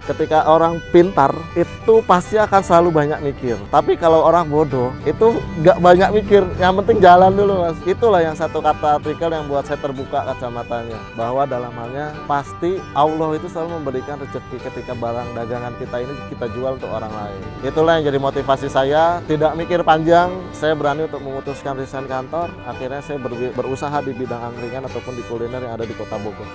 Ketika orang pintar itu pasti akan selalu banyak mikir. Tapi kalau orang bodoh itu nggak banyak mikir, yang penting jalan dulu mas. Itulah yang satu kata artikel yang buat saya terbuka kacamatanya, bahwa dalam halnya pasti Allah itu selalu memberikan rezeki ketika barang dagangan kita ini kita jual untuk orang lain. Itulah yang jadi motivasi saya, tidak mikir panjang. Saya berani untuk memutuskan resign kantor. Akhirnya saya berusaha di bidang angkringan ataupun di kuliner yang ada di Kota Bogor.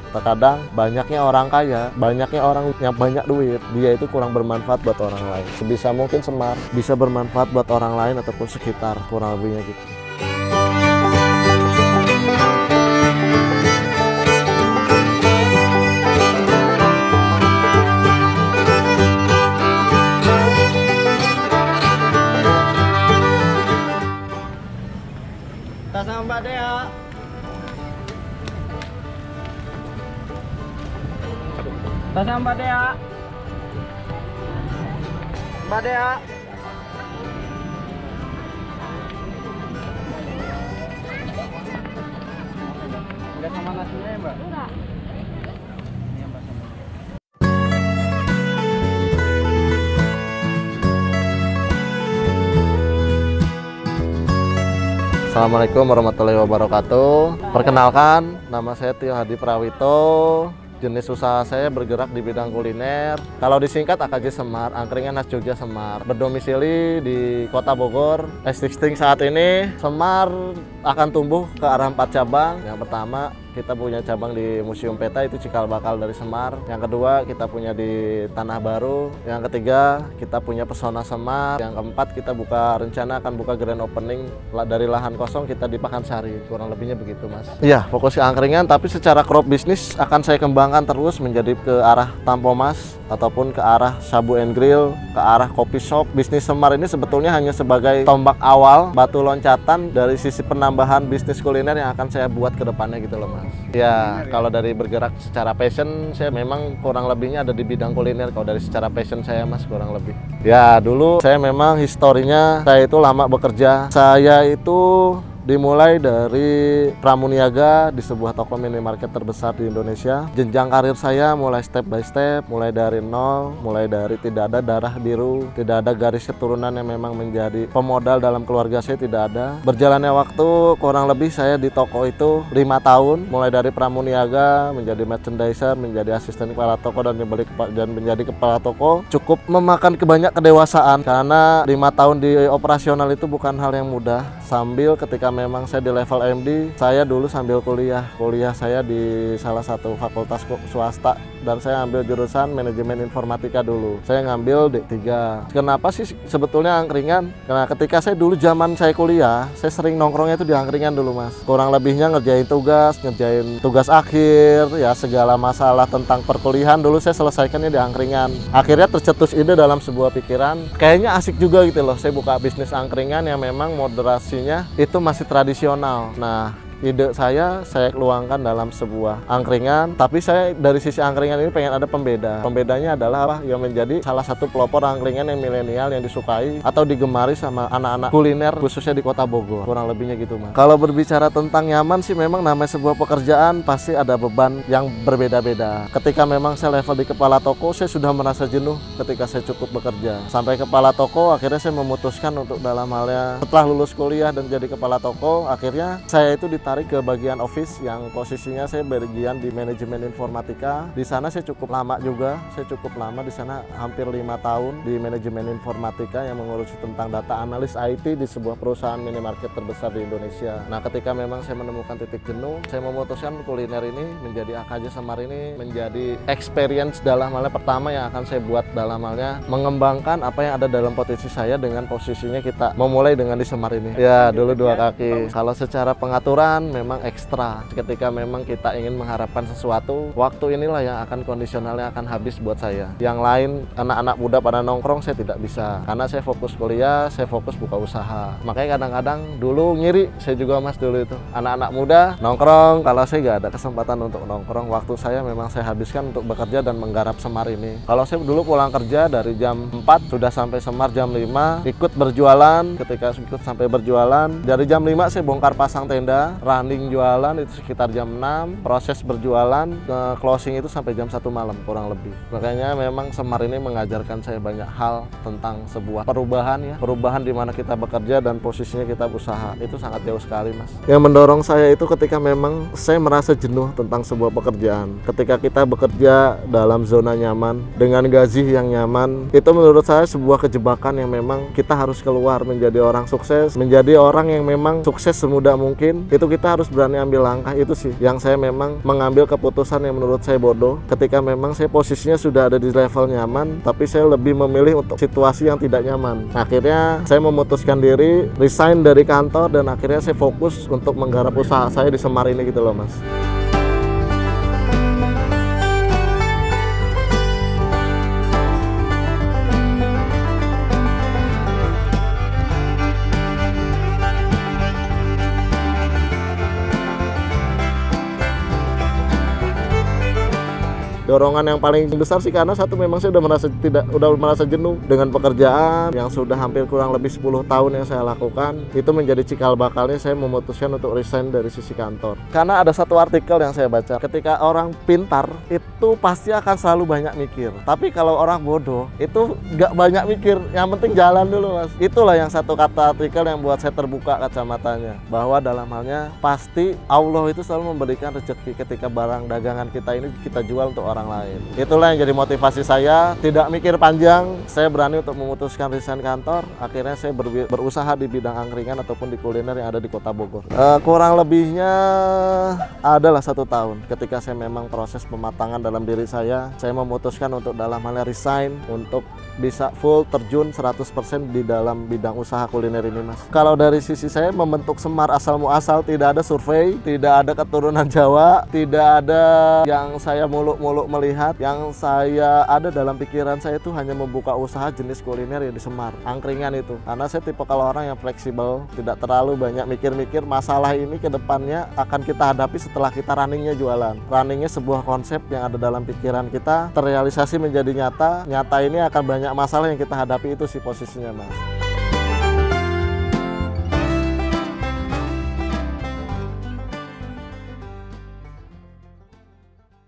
Terkadang banyaknya orang kaya, banyaknya orang yang banyak duit, dia itu kurang bermanfaat buat orang lain. Sebisa mungkin Semar bisa bermanfaat buat orang lain ataupun sekitar, kurang lebihnya gitu. Tas sama Mbak Dea. Tas sama Mbak Dea. Mbak Dea. Enggak sama nasinya ya, Mbak? Enggak. Ini Mbak sama. Assalamualaikum warahmatullahi wabarakatuh. Perkenalkan, nama saya Tio Hadi Prawito. Jenis usaha saya bergerak di bidang kuliner. Kalau disingkat AKJ Semar, Angkringan Khas Jogja Semar. Berdomisili di Kota Bogor. Existing saat ini, Semar akan tumbuh ke arah 4 cabang. Yang pertama, kita punya cabang di Museum Peta, itu cikal bakal dari Semar. Yang kedua, kita punya di Tanah Baru. Yang ketiga, kita punya Pesona Semar. Yang keempat, kita rencana akan buka grand opening dari lahan kosong kita di Pakansari. Kurang lebihnya begitu mas. Iya, fokus ke angkringan, tapi secara crop bisnis akan saya kembangkan terus menjadi ke arah Tampomas ataupun ke arah Sabu and Grill, ke arah kopi shop. Bisnis Semar ini sebetulnya hanya sebagai tombak awal, batu loncatan dari sisi penambahan bisnis kuliner yang akan saya buat ke depannya gitu loh mas. Ya, kalau dari bergerak secara passion, saya memang kurang lebihnya ada di bidang kuliner. Kalau dari secara passion saya mas kurang lebih. Ya, dulu saya memang historinya, saya itu lama bekerja. Saya itu dimulai dari pramuniaga di sebuah toko minimarket terbesar di Indonesia. Jenjang karir saya mulai step by step, mulai dari nol, mulai dari tidak ada darah biru, tidak ada garis keturunan yang memang menjadi pemodal dalam keluarga saya, tidak ada. Berjalannya waktu kurang lebih saya di toko itu 5 tahun, mulai dari pramuniaga, menjadi merchandiser, menjadi asisten kepala toko dan menjadi kepala toko. Cukup memakan banyak kedewasaan karena 5 tahun di operasional itu bukan hal yang mudah. Sambil ketika memang saya di level MD, saya dulu sambil kuliah saya di salah satu fakultas swasta dan saya ambil jurusan manajemen informatika dulu. Saya ngambil D3. Kenapa sih sebetulnya angkringan? Karena ketika saya dulu zaman saya kuliah, saya sering nongkrongnya itu di angkringan dulu mas. Kurang lebihnya ngerjain tugas akhir, ya segala masalah tentang perkuliahan dulu saya selesaikannya di angkringan. Akhirnya tercetus ide dalam sebuah pikiran, kayaknya asik juga gitu loh, saya buka bisnis angkringan yang memang moderasinya itu masih tradisional. Nah, ide saya keluangkan dalam sebuah angkringan, tapi saya dari sisi angkringan ini pengen ada pembeda. Pembedanya adalah apa? Yang menjadi salah satu pelopor angkringan yang milenial yang disukai atau digemari sama anak-anak kuliner khususnya di Kota Bogor. Kurang lebihnya gitu mas. Kalau berbicara tentang nyaman sih memang namanya sebuah pekerjaan pasti ada beban yang berbeda-beda. Ketika memang saya level di kepala toko, saya sudah merasa jenuh ketika saya cukup bekerja. Sampai kepala toko, akhirnya saya memutuskan untuk dalam halnya setelah lulus kuliah dan jadi kepala toko, akhirnya saya itu ditarik ke bagian office yang posisinya saya bagian di manajemen informatika. Di sana saya cukup lama juga, di sana hampir 5 tahun di manajemen informatika yang mengurusi tentang data analis IT di sebuah perusahaan minimarket terbesar di Indonesia. Nah, ketika memang saya menemukan titik jenuh, saya memutuskan kuliner ini menjadi AKJ Semar ini menjadi experience dalam halnya pertama yang akan saya buat dalam halnya mengembangkan apa yang ada dalam potensi saya dengan posisinya kita memulai dengan di Semar ini. Ya, dulu 2 kaki. Kalau secara pengaturan memang ekstra. Ketika memang kita ingin mengharapkan sesuatu, waktu inilah yang akan kondisionalnya akan habis buat saya. Yang lain, anak-anak muda pada nongkrong saya tidak bisa. Karena saya fokus kuliah, saya fokus buka usaha. Makanya kadang-kadang dulu ngiri, saya juga mas dulu itu. Anak-anak muda nongkrong, kalau saya nggak ada kesempatan untuk nongkrong, waktu saya memang saya habiskan untuk bekerja dan menggarap Semar ini. Kalau saya dulu pulang kerja dari jam 4, sudah sampai Semar jam 5, ikut berjualan. Ketika ikut sampai berjualan, dari jam 5 saya bongkar pasang tenda, running jualan itu sekitar jam 6, proses berjualan ke closing itu sampai jam 1 malam kurang lebih. Makanya memang Semar ini mengajarkan saya banyak hal tentang sebuah perubahan ya. Perubahan di mana kita bekerja dan posisinya kita berusaha. Itu sangat jauh sekali, Mas. Yang mendorong saya itu ketika memang saya merasa jenuh tentang sebuah pekerjaan. Ketika kita bekerja dalam zona nyaman dengan gaji yang nyaman, itu menurut saya sebuah kejebakan yang memang kita harus keluar menjadi orang sukses, menjadi orang yang memang sukses semudah mungkin. Itu kita harus berani ambil langkah. Itu sih yang saya memang mengambil keputusan yang menurut saya bodoh ketika memang saya posisinya sudah ada di level nyaman, tapi saya lebih memilih untuk situasi yang tidak nyaman. Akhirnya saya memutuskan diri, resign dari kantor, dan akhirnya saya fokus untuk menggarap usaha saya di Semar ini gitu loh, Mas. Dorongan yang paling besar sih karena satu, memang saya udah merasa jenuh dengan pekerjaan yang sudah hampir kurang lebih 10 tahun yang saya lakukan. Itu menjadi cikal bakalnya saya memutuskan untuk resign dari sisi kantor. Karena ada satu artikel yang saya baca, ketika orang pintar itu pasti akan selalu banyak mikir. Tapi kalau orang bodoh itu nggak banyak mikir, yang penting jalan dulu, Mas. Itulah yang satu kata artikel yang buat saya terbuka kacamatanya, bahwa dalam halnya pasti Allah itu selalu memberikan rezeki ketika barang dagangan kita ini kita jual untuk orang lain. Itulah yang jadi motivasi saya, tidak mikir panjang, saya berani untuk memutuskan resign kantor. Akhirnya saya berusaha di bidang angkringan ataupun di kuliner yang ada di Kota Bogor. Kurang lebihnya adalah 1 tahun. Ketika saya memang proses pematangan dalam diri saya memutuskan untuk dalam halnya resign untuk bisa full terjun 100% di dalam bidang usaha kuliner ini, Mas. Kalau dari sisi saya membentuk Semar asal muasal, tidak ada survei, tidak ada keturunan Jawa, tidak ada yang saya muluk-muluk melihat. Yang saya ada dalam pikiran saya itu hanya membuka usaha jenis kuliner yang di Semar, angkringan itu. Karena saya tipe kalau orang yang fleksibel, tidak terlalu banyak mikir-mikir masalah ini ke depannya akan kita hadapi setelah kita runningnya jualan. Runningnya sebuah konsep yang ada dalam pikiran kita terrealisasi menjadi nyata. Nyata ini akan banyak masalah yang kita hadapi, itu sih posisinya, Mas.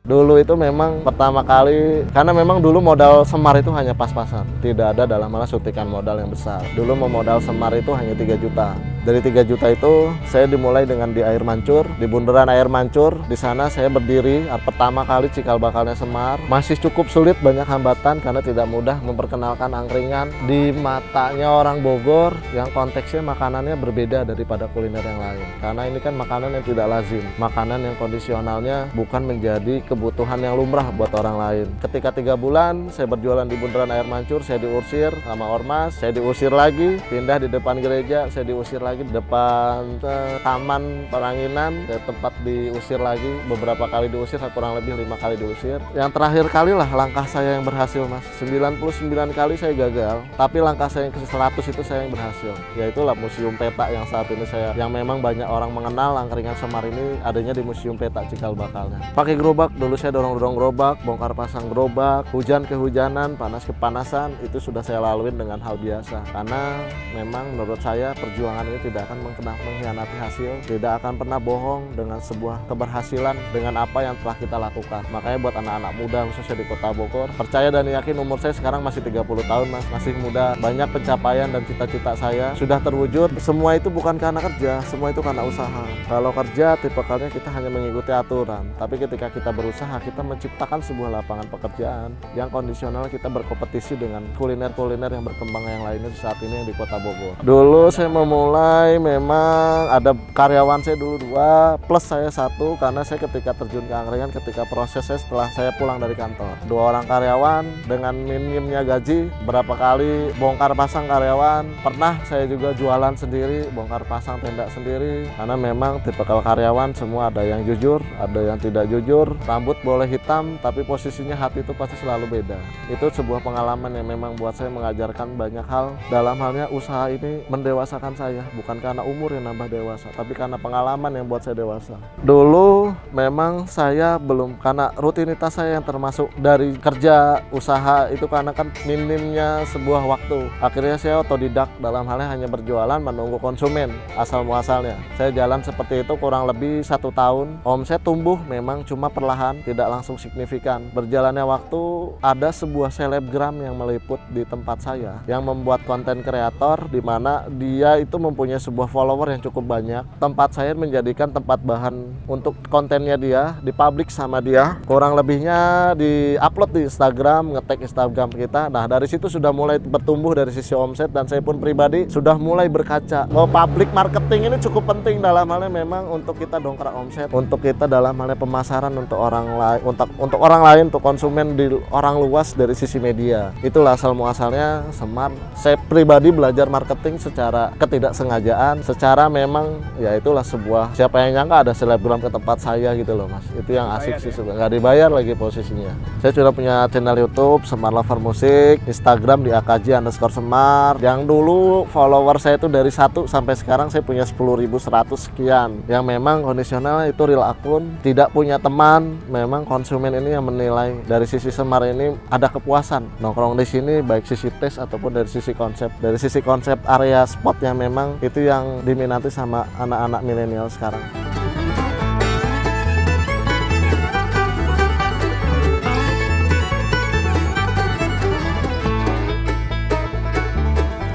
Dulu itu memang pertama kali, karena memang dulu modal Semar itu hanya pas-pasan, tidak ada dalam hal suntikan modal yang besar. Dulu modal Semar itu hanya 3 juta. Dari 3 juta itu saya dimulai dengan di Air Mancur, di bundaran Air Mancur. Di sana saya berdiri pertama kali cikal bakalnya Semar. Masih cukup sulit, banyak hambatan karena tidak mudah memperkenalkan angkringan di matanya orang Bogor yang konteksnya makanannya berbeda daripada kuliner yang lain. Karena ini kan makanan yang tidak lazim, makanan yang kondisionalnya bukan menjadi kebutuhan yang lumrah buat orang lain. Ketika 3 bulan saya berjualan di bundaran Air Mancur, saya diusir sama ormas, saya diusir lagi, pindah di depan gereja, saya diusir lagi di depan taman Peranginan, tempat diusir lagi, beberapa kali diusir, kurang lebih 5 kali diusir. Yang terakhir kali lah langkah saya yang berhasil, Mas. 99 kali saya gagal, tapi langkah saya yang ke-100 itu saya yang berhasil. Yaitulah Museum Peta yang saat ini yang memang banyak orang mengenal angkringan Semar ini adanya di Museum Peta cikal bakalnya. Pakai gerobak, dulu saya dorong-dorong gerobak, bongkar pasang gerobak, hujan kehujanan, panas kepanasan, itu sudah saya laluin dengan hal biasa. Karena memang menurut saya perjuangan ini tidak akan mengkhianati hasil, tidak akan pernah bohong dengan sebuah keberhasilan dengan apa yang telah kita lakukan. Makanya buat anak-anak muda khususnya di Kota Bogor, percaya dan yakin umur saya sekarang masih 30 tahun, Mas, masih muda. Banyak pencapaian dan cita-cita saya sudah terwujud. Semua itu bukan karena kerja, semua itu karena usaha. Kalau kerja tipikalnya kita hanya mengikuti aturan, tapi ketika kita berusaha, kita menciptakan sebuah lapangan pekerjaan yang kondisional, kita berkompetisi dengan kuliner-kuliner yang berkembang yang lainnya di saat ini yang di Kota Bogor. Dulu saya memulai, memang ada karyawan saya dulu 2 plus saya 1, karena saya ketika terjun ke angkringan, ketika proses saya setelah saya pulang dari kantor, 2 orang karyawan dengan minimnya gaji, berapa kali bongkar pasang karyawan, pernah saya juga jualan sendiri, bongkar pasang tenda sendiri. Karena memang tipikal karyawan semua ada yang jujur, ada yang tidak jujur, rambut boleh hitam tapi posisinya hati itu pasti selalu beda. Itu sebuah pengalaman yang memang buat saya mengajarkan banyak hal. Dalam halnya usaha ini mendewasakan saya, bukan karena umur yang nambah dewasa, tapi karena pengalaman yang buat saya dewasa. Dulu memang saya belum, karena rutinitas saya yang termasuk dari kerja, usaha itu karena kan minimnya sebuah waktu. Akhirnya saya otodidak dalam halnya hanya berjualan menunggu konsumen asal muasalnya. Saya jalan seperti itu kurang lebih 1 tahun. Omset tumbuh memang cuma perlahan, tidak langsung signifikan. Berjalannya waktu ada sebuah selebgram yang meliput di tempat saya yang membuat konten kreator di mana dia itu mempunyai sebuah follower yang cukup banyak. Tempat saya menjadikan tempat bahan untuk kontennya dia, dipublish sama dia. Kurang lebihnya di-upload di Instagram, nge-tag Instagram kita. Nah, dari situ sudah mulai bertumbuh dari sisi omset dan saya pun pribadi sudah mulai berkaca. Public marketing ini cukup penting dalam halnya memang untuk kita dongkrak omset, untuk kita dalam halnya pemasaran untuk orang lain, untuk orang lain, untuk konsumen di orang luas dari sisi media. Itulah asal muasalnya Semar. Saya pribadi belajar marketing secara ketidaksengajaan, secara memang ya itulah sebuah, siapa yang nyangka ada selebgram ke tempat saya gitu loh Mas. Itu yang asik sih sebenarnya, nggak dibayar lagi posisinya. Saya sudah punya channel YouTube Semar Lover Musik, Instagram di @akj_semar. Yang dulu follower saya itu dari 1 sampai sekarang saya punya 10.100 sekian. Yang memang kondisional itu real akun, tidak punya teman. Memang konsumen ini yang menilai. Dari sisi Semar ini ada kepuasan nongkrong di sini, baik sisi tes ataupun dari sisi konsep. Dari sisi konsep area spot yang memang itu yang diminati sama anak-anak milenial sekarang.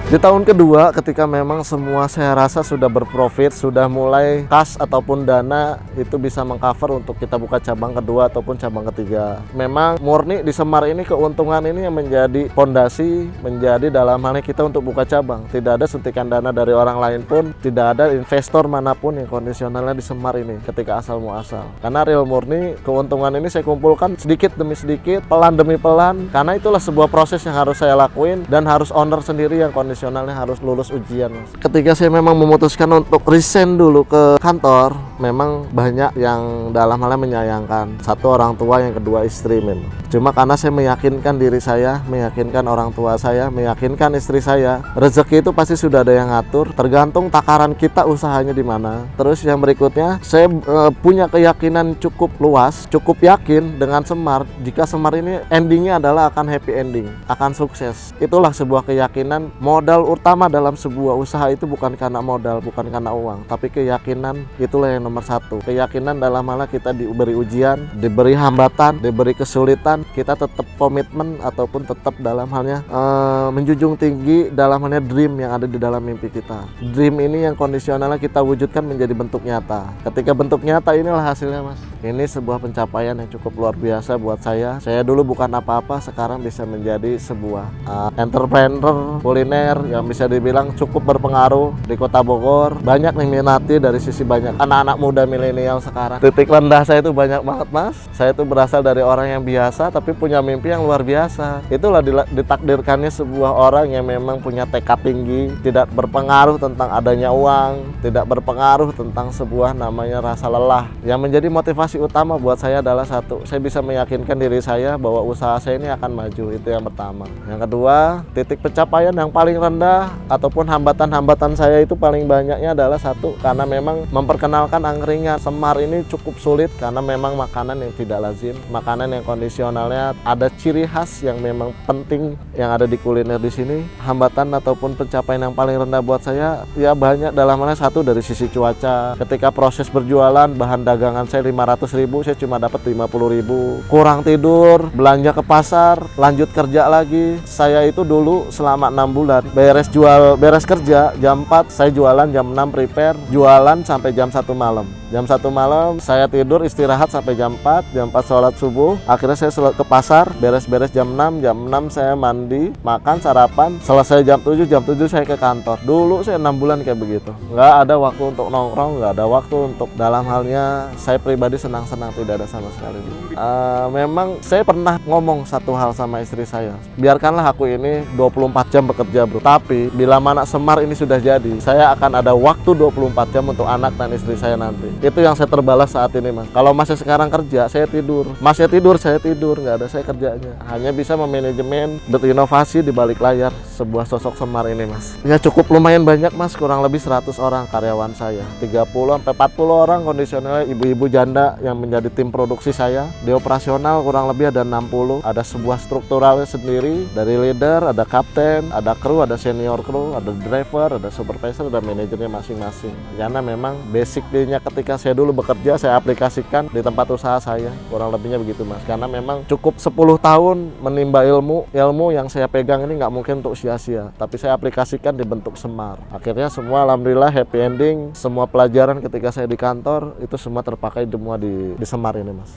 Di tahun kedua ketika memang semua saya rasa sudah berprofit, sudah mulai kas ataupun dana itu bisa mengcover untuk kita buka cabang kedua ataupun cabang ketiga. Memang murni di Semar ini keuntungan ini yang menjadi fondasi, menjadi dalam halnya kita untuk buka cabang. Tidak ada suntikan dana dari orang lain pun, tidak ada investor manapun yang kondisionalnya di Semar ini ketika asal muasal. Karena real murni keuntungan ini saya kumpulkan sedikit demi sedikit, pelan demi pelan, karena itulah sebuah proses yang harus saya lakuin dan harus owner sendiri yang kondisionalnya harus lulus ujian. Ketika saya memang memutuskan untuk resign dulu ke kantor, memang banyak yang dalam halnya menyayangkan. Satu orang tua, yang kedua istri memang. Cuma karena saya meyakinkan diri saya, meyakinkan orang tua saya, meyakinkan istri saya, rezeki itu pasti sudah ada yang ngatur, tergantung takaran kita usahanya di mana. Terus yang berikutnya, saya punya keyakinan cukup luas, cukup yakin dengan Semar, jika Semar ini endingnya adalah akan happy ending, akan sukses. Itulah sebuah keyakinan. Modal utama dalam sebuah usaha itu bukan karena modal, bukan karena uang, tapi keyakinan. Itulah yang nomor satu. Keyakinan dalam hal kita diberi ujian, diberi hambatan, diberi kesulitan, kita tetap komitmen ataupun tetap dalam halnya menjunjung tinggi dalam halnya dream yang ada di dalam mimpi kita. Dream ini yang kondisionalnya kita wujudkan menjadi bentuk nyata. Ketika bentuk nyata, inilah hasilnya Mas. Ini sebuah pencapaian yang cukup luar biasa buat saya. Saya dulu bukan apa-apa, sekarang bisa menjadi sebuah entrepreneur kuliner yang bisa dibilang cukup berpengaruh di Kota Bogor. Banyak yang minati dari sisi banyak anak-anak muda milenial sekarang. Titik rendah saya itu banyak banget Mas. Saya itu berasal dari orang yang biasa tapi punya mimpi yang luar biasa. Itulah ditakdirkannya sebuah orang yang memang punya tekad tinggi, tidak berpengaruh tentang adanya uang, tidak berpengaruh tentang sebuah namanya rasa lelah. Yang menjadi motivasi utama buat saya adalah satu, saya bisa meyakinkan diri saya bahwa usaha saya ini akan maju. Itu yang pertama. Yang kedua, titik pencapaian yang paling rendah ataupun hambatan-hambatan saya itu paling banyaknya adalah satu, karena memang memperkenalkan angkringan. Semar ini cukup sulit karena memang makanan yang tidak lazim, makanan yang kondisionalnya ada ciri khas yang memang penting yang ada di kuliner di sini. Hambatan ataupun pencapaian yang paling rendah buat saya ya banyak, dalam halnya satu dari sisi cuaca. Ketika proses berjualan, bahan dagangan saya 500.000, saya cuma dapat 50.000. Kurang tidur, belanja ke pasar, lanjut kerja lagi. Saya itu dulu selama 6 bulan beres kerja jam 4, saya jualan jam 6, prepare, jualan sampai jam 1 malam. Jam 1 malam saya tidur, istirahat sampai jam 4, jam 4 sholat subuh. Akhirnya saya ke pasar, beres-beres jam 6, jam 6 saya mandi, makan, sarapan, selesai jam 7, jam 7 saya ke kantor. Dulu saya 6 bulan kayak begitu. Nggak ada waktu untuk nongkrong, nggak ada waktu untuk dalam halnya saya pribadi senang-senang, tidak ada sama sekali. Memang saya pernah ngomong satu hal sama istri saya, biarkanlah aku ini 24 jam bekerja bro, tapi bila mana Semar ini sudah jadi, saya akan ada waktu 24 jam untuk anak dan istri saya nanti. Itu yang saya terbalas saat ini, Mas. Kalau Masnya sekarang kerja, saya tidur. Masnya tidur, saya tidur. Nggak ada saya kerjanya. Hanya bisa memanajemen, berinovasi di balik layar sebuah sosok Semar ini, Mas. Ya cukup lumayan banyak, Mas. Kurang lebih 100 orang karyawan saya. 30-40 orang kondisionalnya ibu-ibu janda yang menjadi tim produksi saya. Di operasional kurang lebih ada 60. Ada sebuah strukturalnya sendiri. Dari leader, ada kapten, ada kru, ada senior kru, ada driver, ada supervisor, ada manajernya masing-masing. Karena memang basicnya ketika saya dulu bekerja, saya aplikasikan di tempat usaha saya. Kurang lebihnya begitu, Mas. Karena memang cukup 10 tahun menimba ilmu yang saya pegang ini nggak mungkin untuk sia-sia. Tapi saya aplikasikan di bentuk Semar. Akhirnya semua alhamdulillah happy ending. Semua pelajaran ketika saya di kantor itu semua terpakai semua di Semar ini, Mas.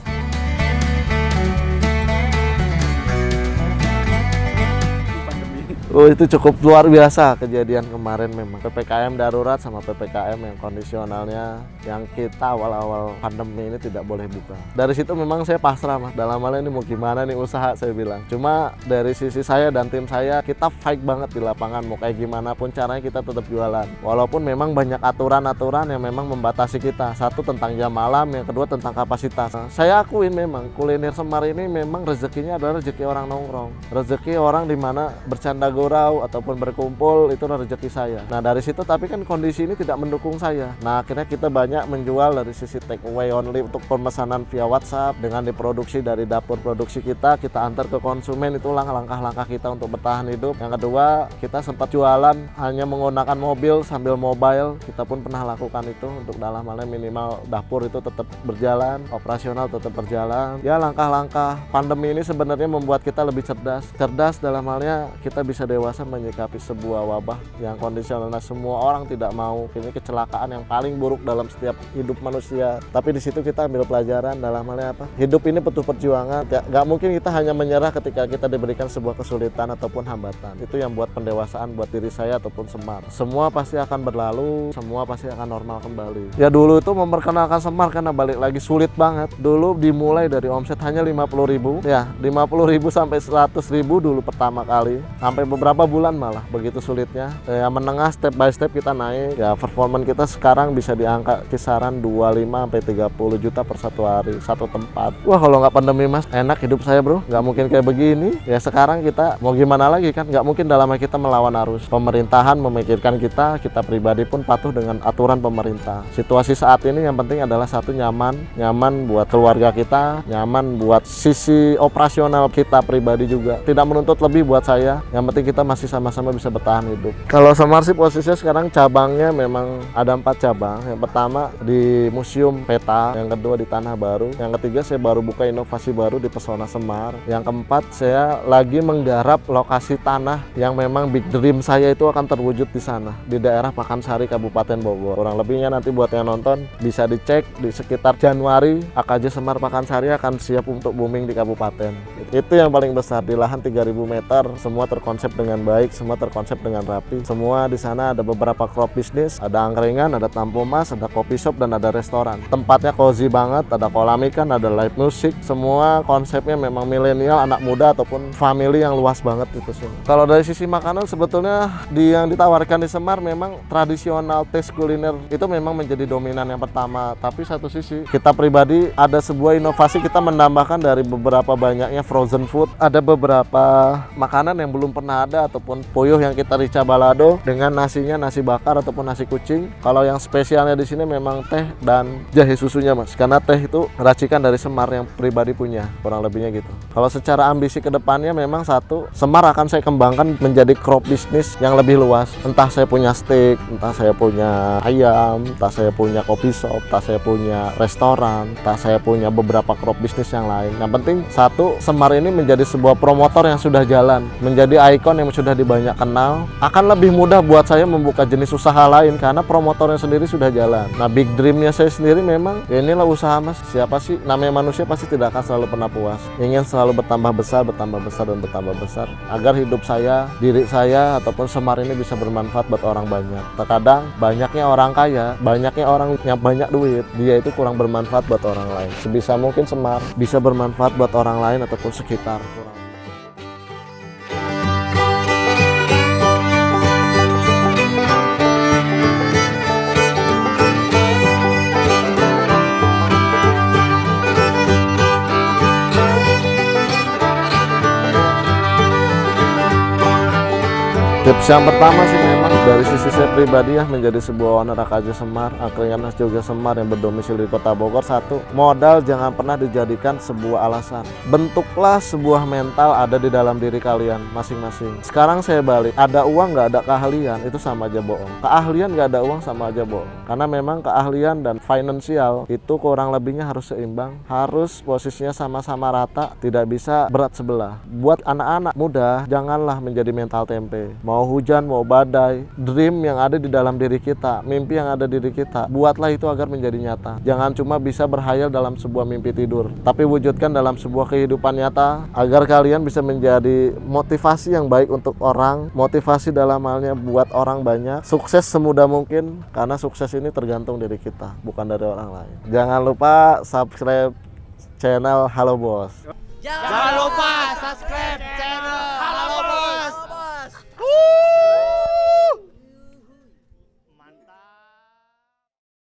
Oh, itu cukup luar biasa kejadian kemarin memang. PPKM darurat sama PPKM yang kondisionalnya yang kita awal-awal pandemi ini tidak boleh buka. Dari situ memang saya pasrah, Mas. Dalam hal ini mau gimana nih usaha, saya bilang. Cuma dari sisi saya dan tim saya, kita fight banget di lapangan. Mau kayak gimana pun caranya kita tetap jualan. Walaupun memang banyak aturan-aturan yang memang membatasi kita. Satu tentang jam malam, yang kedua tentang kapasitas. Nah, saya akuin memang kuliner Semar ini memang rezekinya adalah rezeki orang nongkrong. Rezeki orang dimana bercanda gurau ataupun berkumpul, itu rezeki saya. Nah dari situ, tapi kan kondisi ini tidak mendukung saya. Nah akhirnya kita banyak menjual dari sisi take away only untuk pemesanan via WhatsApp dengan diproduksi dari dapur produksi kita antar ke konsumen. Itulah langkah-langkah kita untuk bertahan hidup. Yang kedua, kita sempat jualan hanya menggunakan mobil sambil mobile. Kita pun pernah lakukan itu untuk dalam halnya minimal dapur itu tetap berjalan, operasional tetap berjalan. Ya langkah-langkah pandemi ini sebenarnya membuat kita lebih cerdas. Cerdas dalam halnya kita bisa dewasa menyikapi sebuah wabah yang kondisional. Semua orang tidak mau. Ini kecelakaan yang paling buruk dalam setiap hidup manusia. Tapi di situ kita ambil pelajaran dalam halnya apa? Hidup ini penuh perjuangan. Gak mungkin kita hanya menyerah ketika kita diberikan sebuah kesulitan ataupun hambatan. Itu yang buat pendewasaan buat diri saya ataupun Semar. Semua pasti akan berlalu, semua pasti akan normal kembali. Ya dulu itu memperkenalkan Semar karena balik lagi sulit banget. Dulu dimulai dari omset hanya 50.000. Ya 50.000 sampai 100.000 dulu pertama kali. Sampai beberapa bulan malah begitu sulitnya. Ya menengah step by step kita naik. Ya performan kita sekarang bisa di angka kisaran 25 sampai 30 juta per satu hari, satu tempat. Wah kalau nggak pandemi, Mas, enak hidup saya, bro. Nggak mungkin kayak begini. Ya sekarang kita mau gimana lagi kan? Nggak mungkin dalamnya kita melawan arus. Pemerintahan memikirkan kita pribadi pun patuh dengan aturan pemerintah. Situasi saat ini yang penting adalah satu, nyaman buat keluarga kita, nyaman buat sisi operasional kita pribadi juga. Tidak menuntut lebih buat saya. Yang penting kita masih sama-sama bisa bertahan hidup. Kalau Semar sih posisinya sekarang cabangnya memang ada 4 cabang. Yang pertama di Museum Peta, yang kedua di Tanah Baru, yang ketiga saya baru buka inovasi baru di Pesona Semar, yang keempat saya lagi menggarap lokasi tanah yang memang big dream saya itu akan terwujud di sana, di daerah Pakansari, Kabupaten Bogor. Kurang lebihnya nanti buat yang nonton bisa dicek di sekitar Januari, AKJ Semar Pakansari akan siap untuk booming di kabupaten. Itu yang paling besar di lahan 3.000 meter, semua terkonsep dengan baik, semua terkonsep dengan rapi. Semua di sana ada beberapa crop bisnis, ada angkringan, ada tampo mas, ada kopi shop dan ada restoran. Tempatnya cozy banget, ada kolam ikan, ada live music. Semua konsepnya memang milenial, anak muda ataupun family yang luas banget itu semua. Kalau dari sisi makanan sebetulnya yang ditawarkan di Semar memang tradisional taste kuliner itu memang menjadi dominan yang pertama. Tapi satu sisi kita pribadi ada sebuah inovasi, kita menambahkan dari beberapa banyaknya frozen food. Ada beberapa makanan yang belum pernah ada ataupun puyuh yang kita rica balado dengan nasinya nasi bakar ataupun nasi kucing. Kalau yang spesialnya di sini memang teh dan jahe susunya, Mas. Karena teh itu racikan dari Semar yang pribadi punya, kurang lebihnya gitu. Kalau secara ambisi ke depannya memang satu, Semar akan saya kembangkan menjadi crop bisnis yang lebih luas. Entah saya punya steak, entah saya punya ayam, entah saya punya kopi shop, entah saya punya restoran, entah saya punya beberapa crop bisnis yang lain. Yang penting satu, Semar ini menjadi sebuah promotor yang sudah jalan, menjadi ikon yang sudah dibanyak kenal. Akan lebih mudah buat saya membuka jenis usaha lain karena promotornya sendiri sudah jalan. Nah big dreamnya saya sendiri memang ya inilah usaha, Mas. Siapa sih, namanya manusia pasti tidak akan selalu pernah puas, ingin selalu bertambah besar dan bertambah besar agar hidup saya, diri saya ataupun Semar ini bisa bermanfaat buat orang banyak. Terkadang banyaknya orang kaya, banyaknya orang yang banyak duit, dia itu kurang bermanfaat buat orang lain. Sebisa mungkin Semar bisa bermanfaat buat orang lain ataupun sekitar. Tips yang pertama sih memang dari sisi saya pribadi ya, menjadi sebuah owner AKJ Semar, Angkringan Khas Jogja Semar yang berdomisili di Kota Bogor. Satu, modal jangan pernah dijadikan sebuah alasan. Bentuklah sebuah mental ada di dalam diri kalian masing-masing. Sekarang saya balik, ada uang nggak ada keahlian, itu sama aja bohong. Keahlian nggak ada uang sama aja bohong. Karena memang keahlian dan finansial itu kurang lebihnya harus seimbang, harus posisinya sama-sama rata, tidak bisa berat sebelah. Buat anak-anak muda, janganlah menjadi mental tempe. Mau hujan, mau badai, dream yang ada di dalam diri kita, mimpi yang ada di diri kita, buatlah itu agar menjadi nyata. Jangan cuma bisa berhayal dalam sebuah mimpi tidur, tapi wujudkan dalam sebuah kehidupan nyata, agar kalian bisa menjadi motivasi yang baik untuk orang, motivasi dalam halnya buat orang banyak, sukses semudah mungkin, karena sukses ini tergantung dari kita, bukan dari orang lain. Jangan lupa subscribe channel Halo Bos. Jangan lupa subscribe channel Halo Bos.